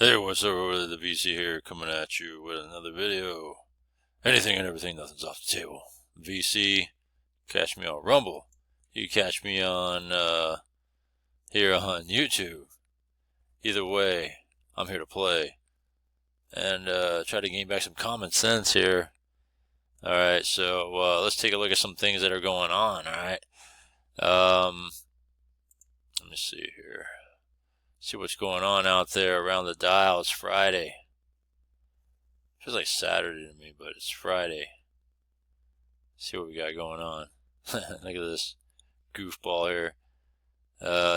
Hey, what's up, over the VC here, coming at you with another video. Anything and everything, nothing's off the table. VC, catch me on Rumble. You catch me on, here on YouTube. Either way, I'm here to play. And, try to gain back some common sense here. Alright, so, let's take a look at some things that are going on, alright? Let me see here. See what's going on out there around the dial. It's Friday. Feels like Saturday to me, but it's Friday. See what we got going on. Look at this goofball here.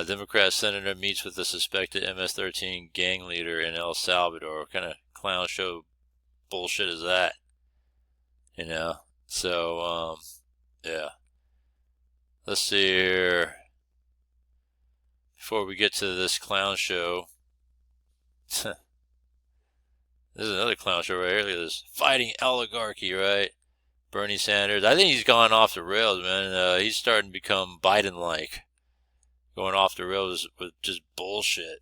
Democrat senator meets with the suspected MS-13 gang leader in El Salvador. What kind of clown show bullshit is that? You know? So, yeah. Let's see here. Before we get to this clown show, this is another clown show right here. Look at this. Fighting oligarchy, right? Bernie Sanders. I think he's gone off the rails, man. He's starting to become Biden-like. Going off the rails with just bullshit.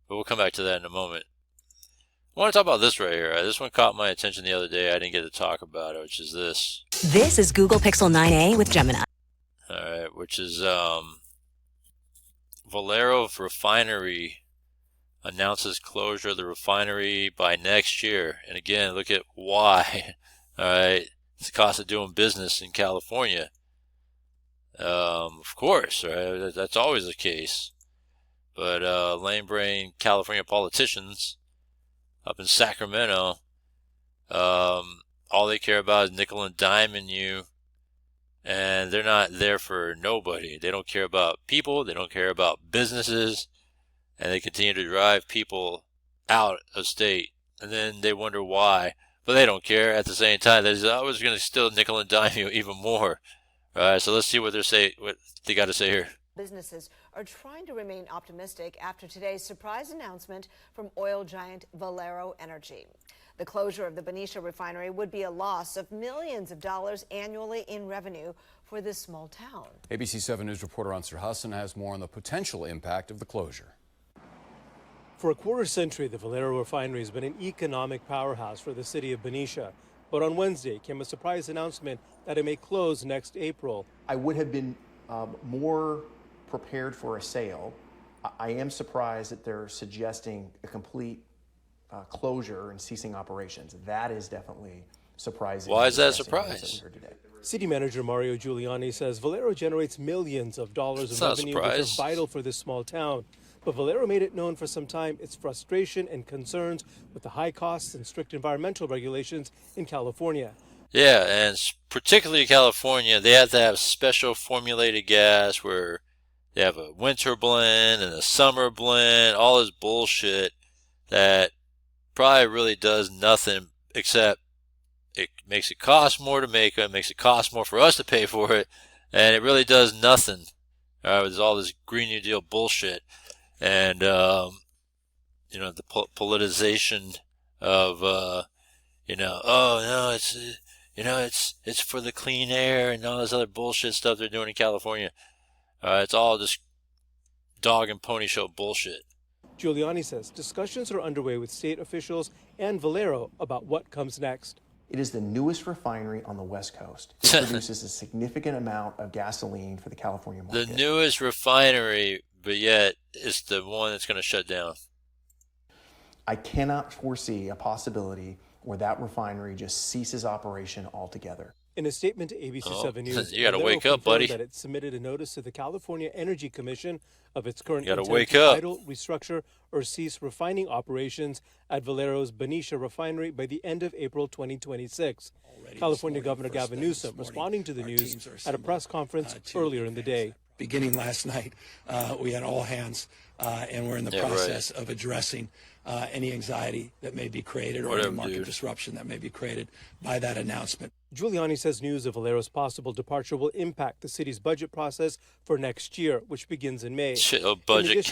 But we'll come back to that in a moment. I want to talk about this right here. This one caught my attention the other day. I didn't get to talk about it, which is this. This is Google Pixel 9a with Gemini. Alright, which is, Valero Refinery announces closure of the refinery by next year. And again, look at why. Alright, it's the cost of doing business in California. Of course, right? That's always the case. But lame brain California politicians up in Sacramento, all they care about is nickel and diming you. And they're not there for nobody. They don't care about people. They don't care about businesses. And they continue to drive people out of state. And then they wonder why. But they don't care at the same time. They're always going to still nickel and dime you even more. All right, so let's see what they got to say here. Businesses are trying to remain optimistic after today's surprise announcement from oil giant Valero Energy. The closure of the Benicia refinery would be a loss of millions of dollars annually in revenue for this small town. ABC 7 News reporter Ansar Hassan has more on the potential impact of the closure. For a quarter century, the Valero refinery has been an economic powerhouse for the city of Benicia. But on Wednesday came a surprise announcement that it may close next April. I would have been more prepared for a sale. I am surprised that they're suggesting a complete closure and ceasing operations. That is definitely surprising. Why is that a surprise? City manager Mario Giuliani says Valero generates millions of dollars of revenue, which are vital for this small town. But Valero made it known for some time its frustration and concerns with the high costs and strict environmental regulations in California. Yeah, and particularly California, they have to have special formulated gas where they have a winter blend and a summer blend, all this bullshit that probably really does nothing except it makes it cost more to make it, makes it cost more for us to pay for it, and it really does nothing. There's all this Green New Deal bullshit, and you know, the politicization of you know, oh no, it's you know, it's for the clean air and all this other bullshit stuff they're doing in California. It's all just dog and pony show bullshit. Giuliani says discussions are underway with state officials and Valero about what comes next. It is the newest refinery on the West Coast. It produces a significant amount of gasoline for the California market. The newest refinery, but yet it's the one that's going to shut down. I cannot foresee a possibility where that refinery just ceases operation altogether. In a statement to ABC 7 News, you gotta wake up, buddy. That it submitted a notice to the California Energy Commission of its current You gotta intent wake to up. idle, restructure, or cease refining operations at Valero's Benicia refinery by the end of April 2026. California Governor Gavin Newsom responding to the news at a press conference earlier in the day. Beginning last night, we had all hands, and we're in the process of addressing any anxiety that may be created or any market disruption that may be created by that announcement. Giuliani says news of Valero's possible departure will impact the city's budget process for next year, which begins in May. Shit, he'll budget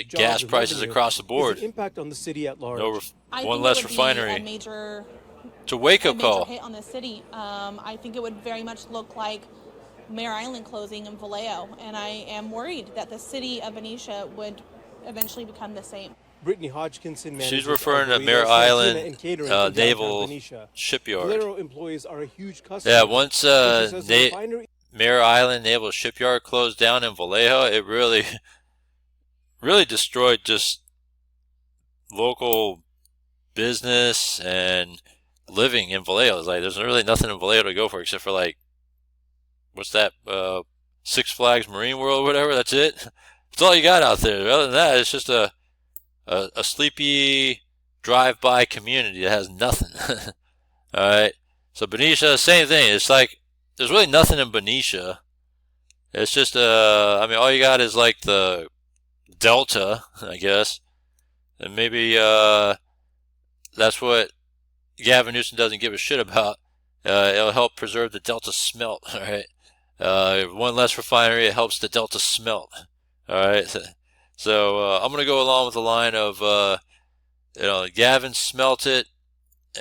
gas prices across the board. The impact on the city at large. One less refinery. It's a wake-up call. Hit on the city. I think it would very much look like Mare Island closing in Vallejo, and I am worried that the city of Benicia would eventually become the same. Brittany Hodgkinson manages She's referring to Burritos, Mare Cantina, Island and catering in downtown Naval Benicia. Shipyard. Valero employees are a huge customer. Yeah, once And she says the refinery Mare Island Naval Shipyard closed down in Vallejo, it really, really destroyed just local business and living in Vallejo. It's like there's really nothing in Vallejo to go for except for like, what's that? Six Flags Marine World, whatever. That's it. That's all you got out there. Other than that, it's just a sleepy drive-by community that has nothing. All right. So Benicia, same thing. It's like there's really nothing in Benicia. It's just I mean, all you got is like the Delta, I guess, and maybe that's what Gavin Newsom doesn't give a shit about. It'll help preserve the Delta smelt. All right. One less refinery, it helps the Delta smelt. All right. So I'm gonna go along with the line of Gavin smelt it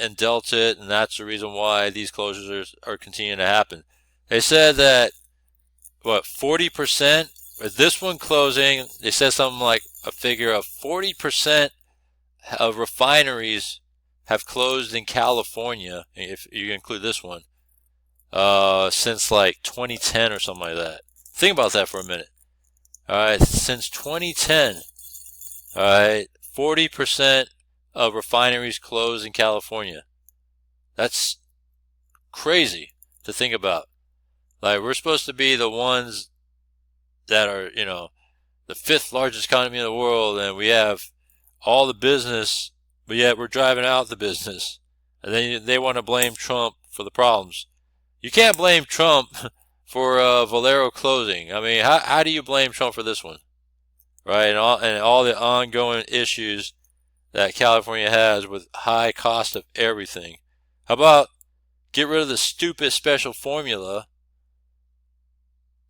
and dealt it, and that's the reason why these closures are continuing to happen. They said that 40% with this one closing, they said something like a figure of 40% of refineries have closed in California, if you include this one, since like 2010 or something like that. Think about that for a minute. All right, since 2010, all right, 40% of refineries closed in California. That's crazy to think about. Like, we're supposed to be the ones that are, the fifth largest economy in the world, and we have all the business, but yet we're driving out the business. And then they want to blame Trump for the problems. You can't blame Trump for Valero closing. I mean, how do you blame Trump for this one? Right? And all the ongoing issues that California has with high cost of everything. How about get rid of the stupid special formula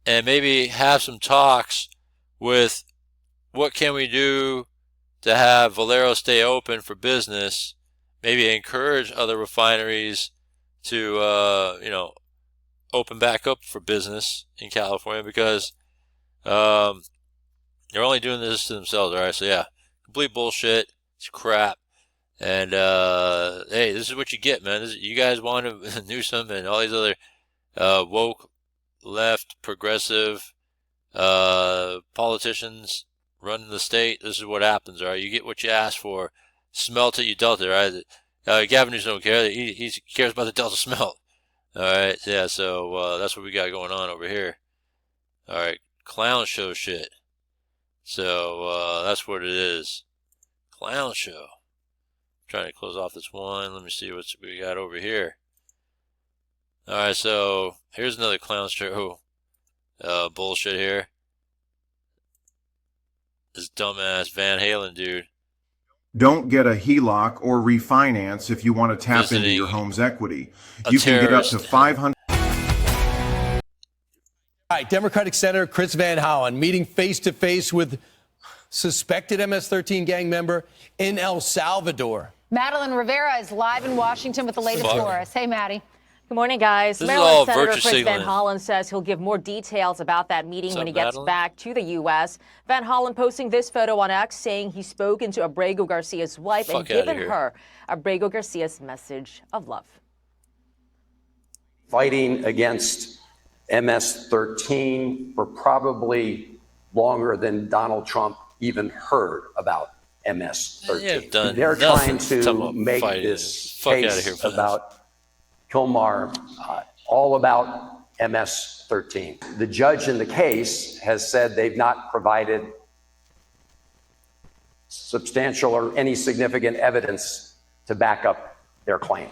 and maybe have some talks with what can we do to have Valero stay open for business, maybe encourage other refineries to, open back up for business in California, because they're only doing this to themselves. All right, so yeah, complete bullshit. It's crap. And hey, this is what you get, man. You guys want Newsom and all these other woke, left, progressive politicians running the state. This is what happens. All right, you get what you ask for. Smelt it, you dealt it. All right, Gavin Newsom don't care. He cares about the Delta smelt. All right, yeah. So that's what we got going on over here. All right, clown show shit. So that's what it is. Clown show. Trying to close off this one. Let me see what we got over here. All right, so here's another clown show bullshit here. This dumbass Van Halen dude. Don't get a HELOC or refinance if you want to tap into your home's equity. You can get up to $500. All right, Democratic Senator Chris Van Hollen meeting face-to-face with suspected MS-13 gang member in El Salvador. Madeline Rivera is live in Washington with the latest for us. Hey, Maddie. Good morning, guys. This Maryland Senator Chris Van Hollen says he'll give more details about that meeting when he gets back to the U.S. Van Hollen posting this photo on X saying he's spoken to Abrego Garcia's wife and given her Abrego Garcia's message of love. Fighting against MS-13 for probably longer than Donald Trump even heard about MS-13. They're trying to make this case about Kilmar all about MS-13. The judge in the case has said they've not provided substantial or any significant evidence to back up their claim.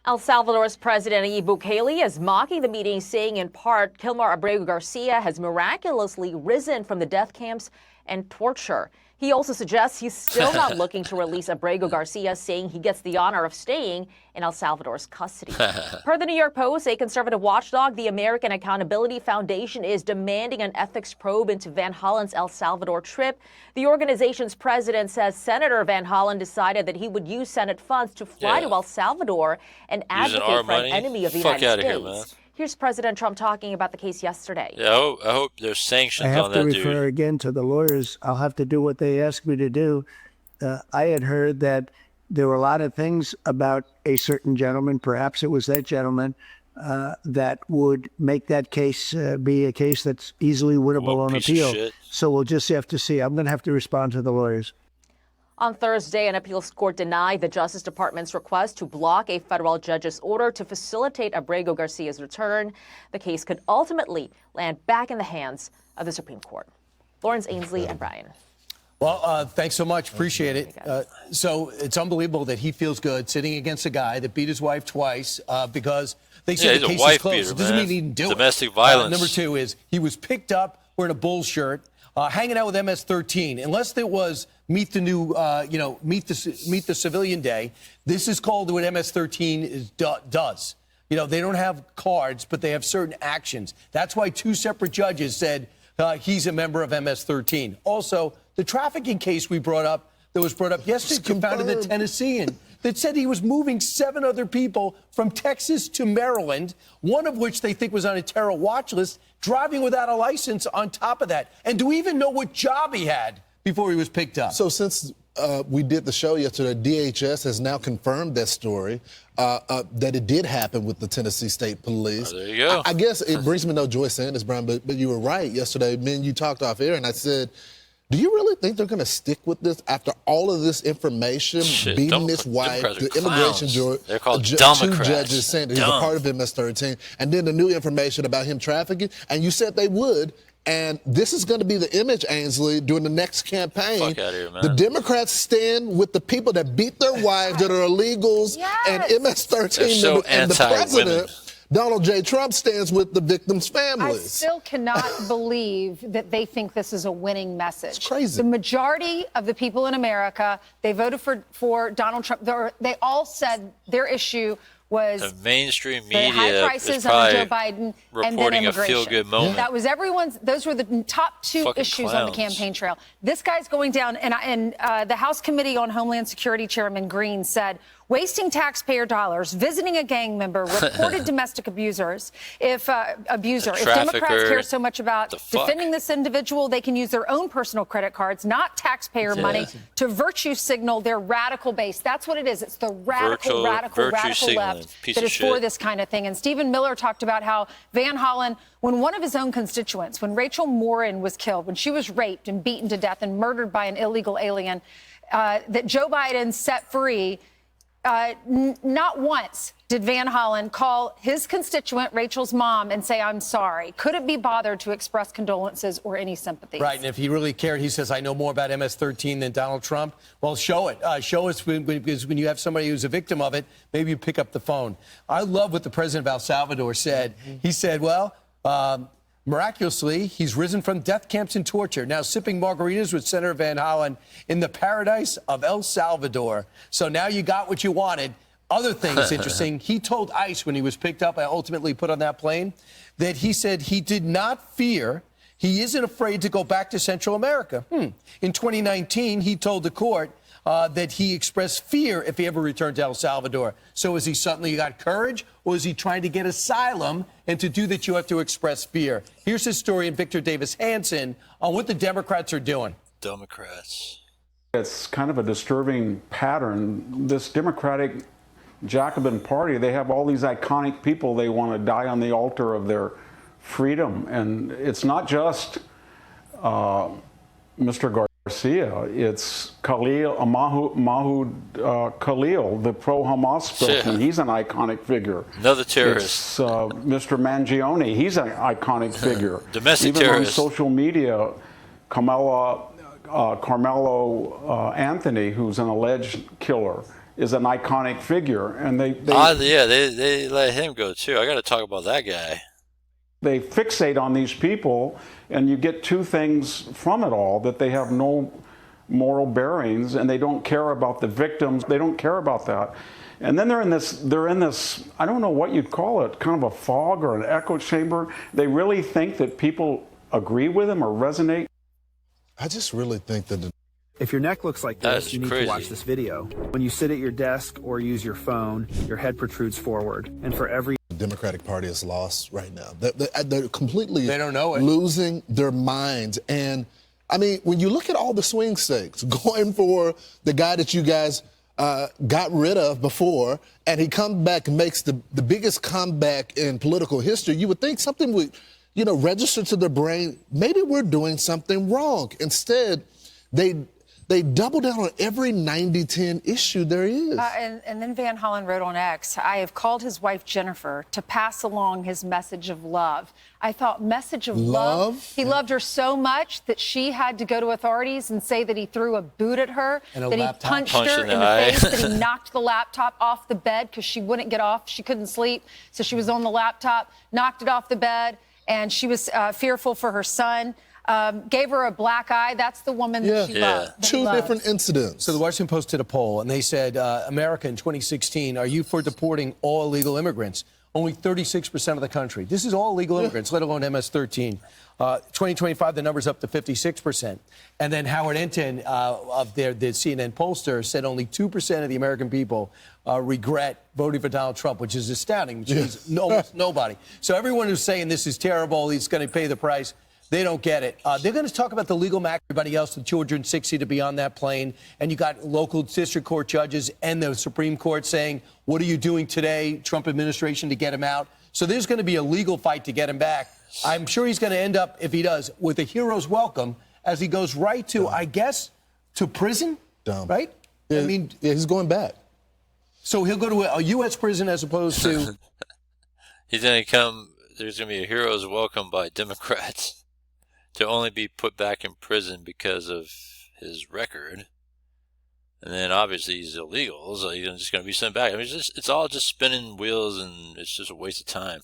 El Salvador's President Nayib Bukele is mocking the meeting, saying in part, Kilmar Abrego Garcia has miraculously risen from the death camps and torture. He also suggests he's still not looking to release Abrego Garcia, saying he gets the honor of staying in El Salvador's custody. Per the New York Post, a conservative watchdog, the American Accountability Foundation, is demanding an ethics probe into Van Hollen's El Salvador trip. The organization's president says Senator Van Hollen decided that he would use Senate funds to fly to El Salvador and advocate for an enemy of the United States. Here's President Trump talking about the case yesterday. Yeah, I hope there's sanctions on that dude. I have to refer again to the lawyers. I'll have to do what they asked me to do. I had heard that there were a lot of things about a certain gentleman, perhaps it was that gentleman, that would make that case be a case that's easily winnable on appeal. So we'll just have to see. I'm going to have to respond to the lawyers. On Thursday, an appeals court denied the Justice Department's request to block a federal judge's order to facilitate Abrego Garcia's return. The case could ultimately land back in the hands of the Supreme Court. Lawrence Ainsley and Brian. Well, thanks so much. Appreciate it. So it's unbelievable that he feels good sitting against a guy that beat his wife twice because they said the case is closed. It doesn't mean he didn't do it. Domestic violence. Number two is he was picked up wearing a Bulls shirt, hanging out with MS-13. Unless there was meet the civilian day, this is called what MS-13 does. You know, they don't have cards, but they have certain actions. That's why two separate judges said he's a member of MS-13. Also, the trafficking case we brought up, that was brought up yesterday, confounded the Tennessean that said he was moving 7 other people from Texas to Maryland, one of which they think was on a terror watch list, driving without a license on top of that. And do we even know what job he had before he was picked up? So since we did the show yesterday, DHS has now confirmed that story, that it did happen with the Tennessee State Police. Oh, there you go. I guess it brings me no joy saying this, Brian, but you were right yesterday. Me and you talked off air, and I said, do you really think they're going to stick with this after all of this information, beating his wife, the immigration They're called two Democrats. judges saying that he's a part of MS-13, and then the new information about him trafficking, and you said they would. And this is going to be the image, Ainsley, during the next campaign. Fuck out of here, man. The Democrats stand with the people that beat their wives, that are illegals, and MS-13, and the president. Donald J. Trump stands with the victims' families. I still cannot believe that they think this is a winning message. It's crazy. The majority of the people in America, they voted for Donald Trump. They all said their issue was the mainstream the media high prices under Joe Biden and then reporting a immigration. feel-good moment. That was those were the top 2 Fucking issues clowns. on the campaign trail. This guy's going down, and the House Committee on Homeland Security Chairman Green said, wasting taxpayer dollars, visiting a gang member, reported domestic abusers. If Democrats care so much about defending this individual, they can use their own personal credit cards, not taxpayer money, to virtue signal their radical base. That's what it is. It's the radical left that is for this kind of thing. And Stephen Miller talked about how Van Hollen, when one of his own constituents, when Rachel Morin was killed, when she was raped and beaten to death and murdered by an illegal alien, that Joe Biden set free. Not once did Van Hollen call his constituent, Rachel's mom, and say, I'm sorry. Couldn't be bothered to express condolences or any sympathy. Right, and if he really cared, he says, I know more about MS-13 than Donald Trump. Well, show it. Show us, because when you have somebody who's a victim of it, maybe you pick up the phone. I love what the president of El Salvador said. He said, well, miraculously, he's risen from death camps and torture, now sipping margaritas with Senator Van Hollen in the paradise of El Salvador. So now you got what you wanted. Other things interesting, he told ICE when he was picked up and ultimately put on that plane that he said he did not fear, he isn't afraid to go back to Central America. In 2019, he told the court that he expressed fear if he ever returned to El Salvador. So is he suddenly got courage, or is he trying to get asylum? And to do that, you have to express fear. Here's historian Victor Davis Hanson on what the Democrats are doing. Democrats. It's kind of a disturbing pattern. This Democratic Jacobin Party, they have all these iconic people they want to die on the altar of their freedom. And it's not just Mr. Garcia, it's Mahmoud Khalil, the pro-Hamas spokesman. He's an iconic figure. Another terrorist. It's Mr. Mangione, he's an iconic figure. Domestic Even terrorist. on social media, Carmelo Anthony, who's an alleged killer, is an iconic figure. And they let him go too. I got to talk about that guy. They fixate on these people, and you get 2 things from it all, that they have no moral bearings and they don't care about the victims. They don't care about that. And then they're in this, I don't know what you'd call it, kind of a fog or an echo chamber. They really think that people agree with them or resonate. I just really think that if your neck looks like this, you need to watch this video. When you sit at your desk or use your phone, your head protrudes forward. And for every Democratic Party is lost right now. They're completely they don't know it. Losing their minds. And, I mean, when you look at all the swing states, going for the guy that you guys got rid of before, and he comes back and makes the biggest comeback in political history, you would think something would, register to their brain. Maybe we're doing something wrong. Instead, they double down on every 90-10 issue there is. And then Van Hollen wrote on X, I have called his wife Jennifer to pass along his message of love. I thought, message of love? He loved her so much that she had to go to authorities and say that he threw a boot at her, that he punched her in the face, that he knocked the laptop off the bed because she wouldn't get off. She couldn't sleep, so she was on the laptop, knocked it off the bed, and she was fearful for her son. Gave her a black eye. That's the woman that she loved. Two different incidents. So the Washington Post did a poll, and they said, America in 2016, are you for deporting all illegal immigrants? Only 36% of the country. This is all illegal immigrants, let alone MS-13. 2025, the number's up to 56%. And then Howard Enton, of the CNN pollster, said only 2% of the American people regret voting for Donald Trump, which is astounding, which means almost nobody. So everyone who's saying this is terrible, he's going to pay the price, they don't get it. They're going to talk about the legal matter, everybody else, the 260 to be on that plane. And you got local district court judges and the Supreme Court saying, what are you doing today, Trump administration, to get him out? So there's going to be a legal fight to get him back. I'm sure he's going to end up, if he does, with a hero's welcome as he goes right to, I guess, to prison, right? Yeah, I mean, he's going back. So he'll go to a U.S. prison as opposed to... He's going to come, there's going to be a hero's welcome by Democrats. To only be put back in prison because of his record. And then obviously he's illegal, so he's just going to be sent back. I mean, it's all just spinning wheels, and it's just a waste of time.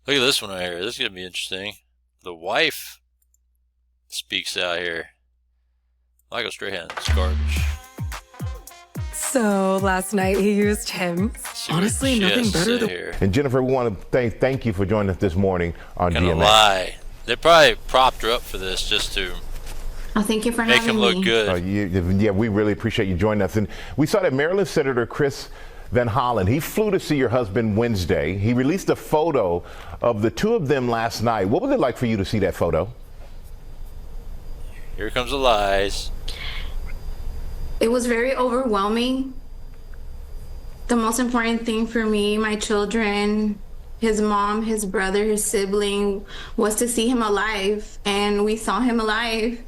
Look at this one right here. This is going to be interesting. The wife speaks out here. Michael Strahan, it's garbage. So last night he used him. Honestly, nothing better than... And Jennifer, we want to thank you for joining us this morning on GMA. Gonna lie. They probably propped her up for this just to thank you for make having him look me. good. Yeah, we really appreciate you joining us. And we saw that Maryland Senator Chris Van Hollen, he flew to see your husband Wednesday. He released a photo of the two of them last night. What was it like for you to see that photo? Here comes the lies. It was very overwhelming. The most important thing for me, my children, his mom, his brother, his sibling, was to see him alive, and we saw him alive.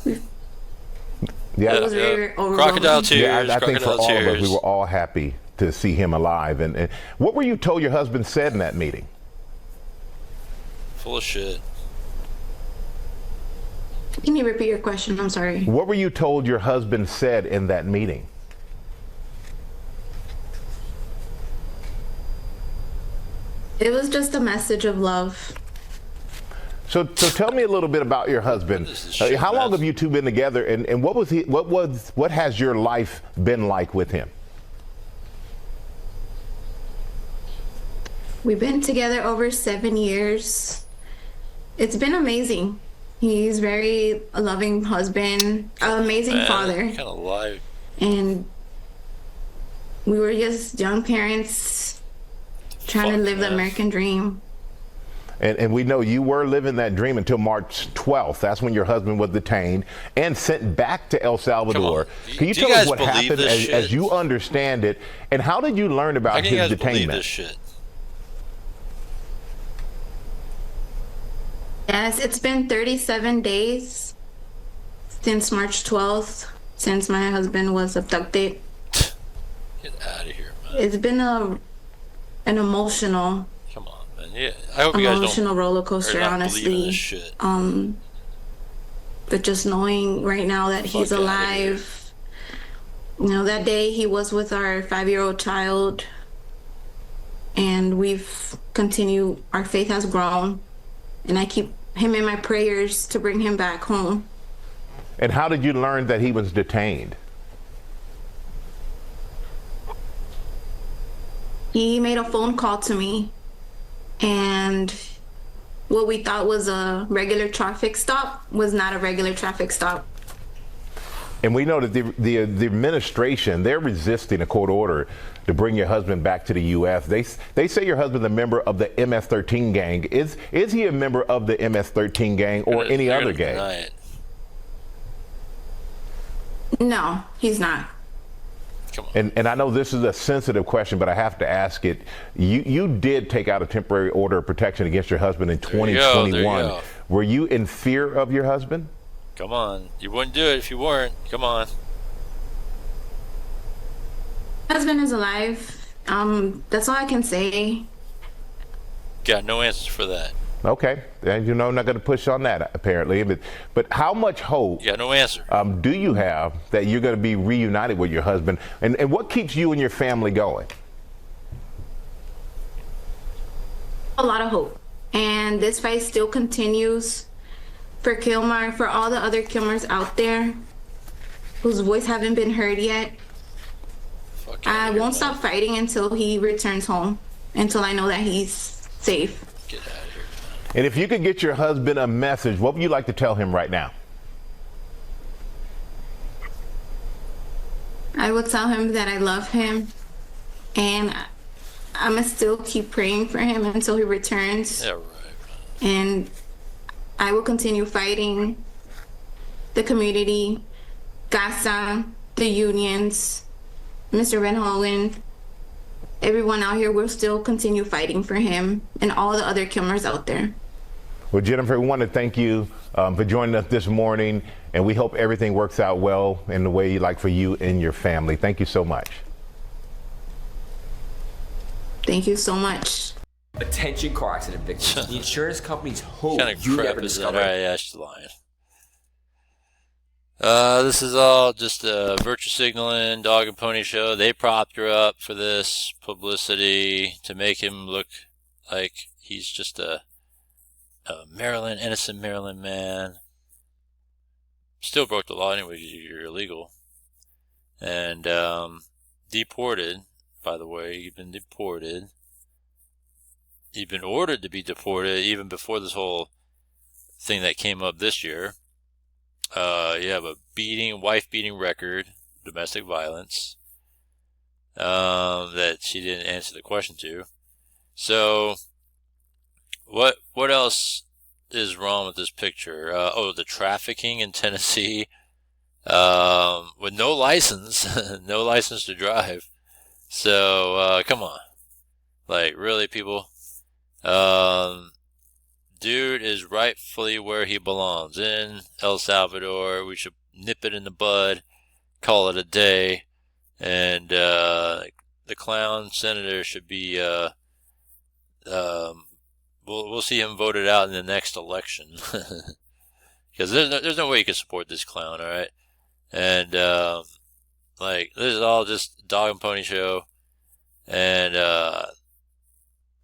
Yeah, it was very overwhelming. Crocodile tears. Yeah, I think for all tears. of us, we were all happy to see him alive. And what were you told your husband said in that meeting? Full of shit. Can you repeat your question? I'm sorry. What were you told your husband said in that meeting? It was just a message of love. So tell me a little bit about your husband. How long have you two been together, and what has your life been like with him? We've been together over 7 years. It's been amazing. He's very a loving husband, an amazing father. Kind of lie. And we were just young parents trying to live the American dream. And we know you were living that dream until March 12th. That's when your husband was detained and sent back to El Salvador. Can you tell us what happened as you understand it? And how did you learn about his detainment? This shit? Yes, it's been 37 days since March 12th, since my husband was abducted. Get out of here, man. It's been an emotional... Yeah, I hope you guys emotional don't roller coaster, honestly. But just knowing right now that he's alive, you know, that day he was with our 5-year-old child, and we've continued. Our faith has grown, and I keep him in my prayers to bring him back home. And how did you learn that he was detained? He made a phone call to me. And what we thought was a regular traffic stop was not a regular traffic stop. And we know that the administration, they're resisting a court order to bring your husband back to the U.S. They say your husband's a member of the MS-13 gang. Is he a member of the MS-13 gang or any other gang? No, he's not. And I know this is a sensitive question, but I have to ask it. You did take out a temporary order of protection against your husband in 2021. Were you in fear of your husband? Come on. You wouldn't do it if you weren't. Come on. My husband is alive. That's all I can say. Got no answers for that. Okay. And you know, I'm not going to push on that, apparently. But how much hope no answer. Do you have that you're going to be reunited with your husband? And what keeps you and your family going? A lot of hope. And this fight still continues. For Kilmar, for all the other Kilmars out there whose voice haven't been heard yet, I won't stop fighting until he returns home, until I know that he's safe. Get out of here. And if you could get your husband a message, what would you like to tell him right now? I will tell him that I love him, and I'm going to still keep praying for him until he returns. Yeah, right. And I will continue fighting the community, GASA, the unions, Mr. Van Hollen, everyone out here will still continue fighting for him and all the other Kilmars out there. Well, Jennifer, we want to thank you for joining us this morning, and we hope everything works out well in the way you like for you and your family. Thank you so much. Thank you so much. Attention car accident victims. The insurance companies hope kind of you crap never is discover. that? Alright, she's lying. This is all just a virtue signaling dog and pony show. They propped her up for this publicity to make him look like he's just a innocent Maryland man. Still broke the law anyway. You're illegal and deported. By the way, you've been deported. You've been ordered to be deported even before this whole thing that came up this year. You have a wife beating record, domestic violence, that she didn't answer the question to. So, what else is wrong with this picture? The trafficking in Tennessee, with no license, no license to drive. So, come on. Like, really, people? Dude is rightfully where he belongs, in El Salvador. We should nip it in the bud, call it a day, and the clown senator should be we'll see him voted out in the next election, because there's no way you can support this clown. All right, and like, this is all just dog and pony show, and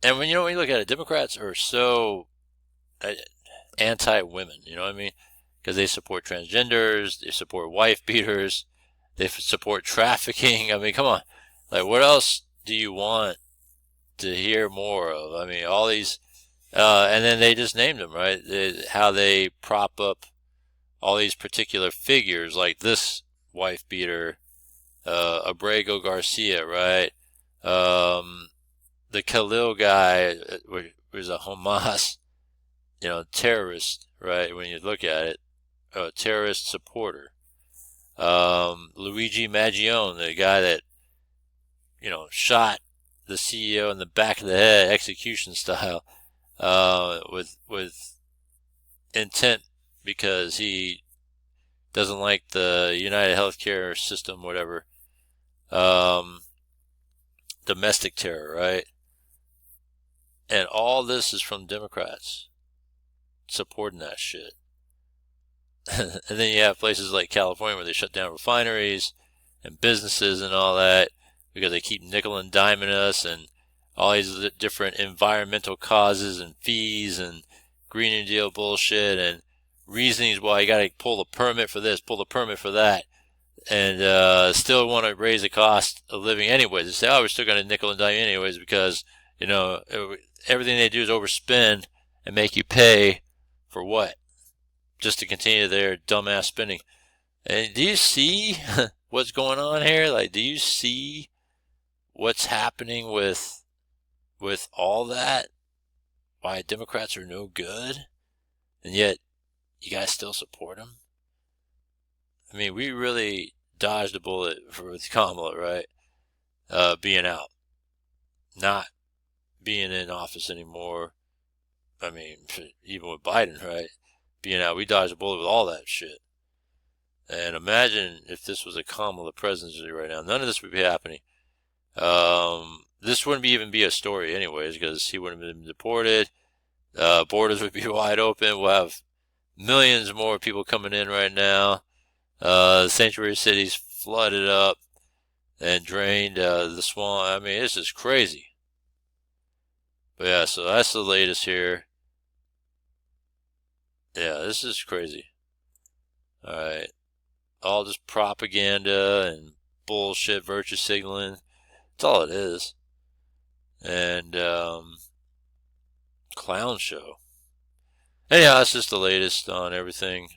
when you look at it, Democrats are so anti-women, you know what I mean? Because they support transgenders, they support wife beaters, they support trafficking. I mean, come on. Like, what else do you want to hear more of? I mean, all these, and then they just named them, right? How they prop up all these particular figures, like this wife beater, Abrego Garcia, right? The Khalil guy was a Hamas, terrorist, right? When you look at it, a terrorist supporter. Luigi Maggione, the guy that, shot the CEO in the back of the head, execution style, with intent, because he doesn't like the United Healthcare system, whatever. Domestic terror, right? And all this is from Democrats supporting that shit. And then you have places like California where they shut down refineries and businesses and all that because they keep nickel and diming us, and all these different environmental causes and fees and Green New Deal bullshit and reasonings why you got to pull the permit for this, pull the permit for that, and still want to raise the cost of living anyways. They say, oh, we're still going to nickel and dime anyways because, everything they do is overspend and make you pay for what? Just to continue their dumbass spending. And do you see what's going on here? Like, do you see what's happening with all that? Why Democrats are no good, and yet you guys still support them? I mean, we really dodged a bullet with Kamala, right? Being out, not being in office anymore. I mean, even with Biden, right? Being out, we dodged a bullet with all that shit. And imagine if this was a Kamala presidency right now. None of this would be happening. This wouldn't even be a story anyways, because he wouldn't have been deported. Borders would be wide open. We'll have millions more people coming in right now. The sanctuary cities flooded up and drained the swamp. I mean, it's just crazy. But yeah, so that's the latest here. Yeah, this is crazy. Alright. All just propaganda and bullshit, virtue signaling. That's all it is. And, clown show. Anyhow, that's just the latest on everything.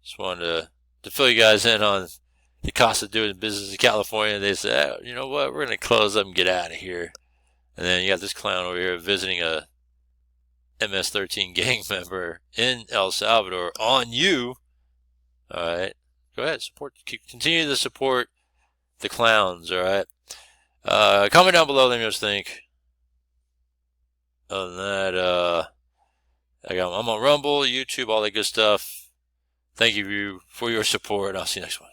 Just wanted to fill you guys in on the cost of doing business in California. They said, you know what, we're going to close up and get out of here. And then you got this clown over here visiting a MS-13 gang member in El Salvador on you. Alright. Go ahead, continue to support the clowns, alright? Comment down below, let me know what you think. Other than that, I'm on Rumble, YouTube, all that good stuff. Thank you for your support. I'll see you next one.